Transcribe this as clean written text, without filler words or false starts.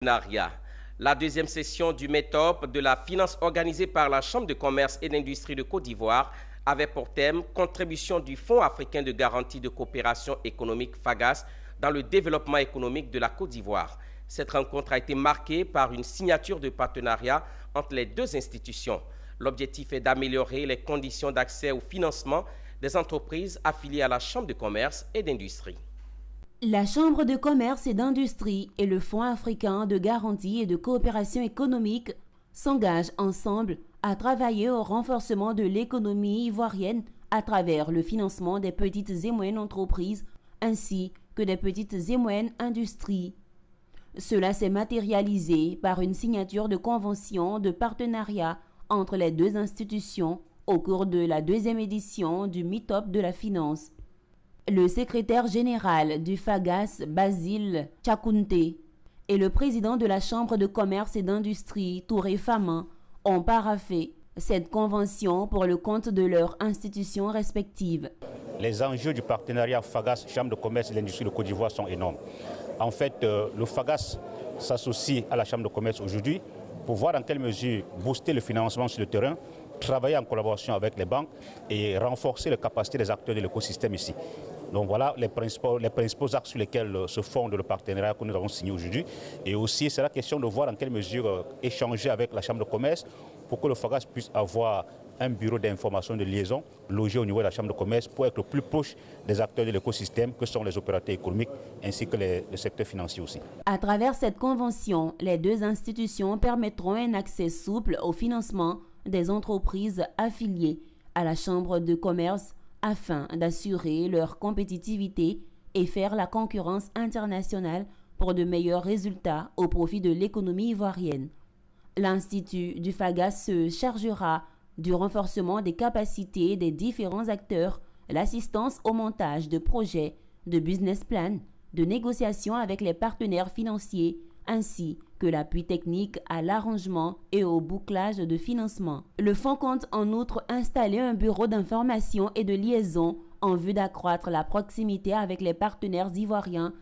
partenariat. La deuxième session du METOP de la finance organisée par la Chambre de commerce et d'industrie de Côte d'Ivoire avait pour thème « Contribution du Fonds africain de garantie de coopération économique FAGAS dans le développement économique de la Côte d'Ivoire ». Cette rencontre a été marquée par une signature de partenariat entre les deux institutions. L'objectif est d'améliorer les conditions d'accès au financement des entreprises affiliées à la Chambre de commerce et d'industrie. La Chambre de commerce et d'industrie et le Fonds africain de garantie et de coopération économique s'engagent ensemble à travailler au renforcement de l'économie ivoirienne à travers le financement des petites et moyennes entreprises ainsi que des petites et moyennes industries. Cela s'est matérialisé par une signature de convention de partenariat entre les deux institutions au cours de la deuxième édition du METOP de la finance. Le secrétaire général du FAGAS, Basile Tchakounte, et le président de la Chambre de commerce et d'industrie, Touré Famin, ont paraphé cette convention pour le compte de leurs institutions respectives. Les enjeux du partenariat FAGAS, Chambre de commerce et d'industrie de Côte d'Ivoire sont énormes. En fait, le FAGAS s'associe à la Chambre de commerce aujourd'hui pour voir dans quelle mesure booster le financement sur le terrain, travailler en collaboration avec les banques et renforcer les capacités des acteurs de l'écosystème ici. Donc voilà les principaux axes sur lesquels se fonde le partenariat que nous avons signé aujourd'hui. Et aussi, c'est la question de voir dans quelle mesure échanger avec la Chambre de commerce pour que le FAGAS puisse avoir un bureau d'information de liaison logé au niveau de la Chambre de commerce pour être plus proche des acteurs de l'écosystème que sont les opérateurs économiques ainsi que le secteur financier aussi. À travers cette convention, les deux institutions permettront un accès souple au financement des entreprises affiliées à la Chambre de commerce afin d'assurer leur compétitivité et faire la concurrence internationale pour de meilleurs résultats au profit de l'économie ivoirienne. L'Institut du FAGAS se chargera du renforcement des capacités des différents acteurs, l'assistance au montage de projets, de business plan, de négociations avec les partenaires financiers, ainsi que l'appui technique à l'arrangement et au bouclage de financement. Le fonds compte en outre installer un bureau d'information et de liaison en vue d'accroître la proximité avec les partenaires ivoiriens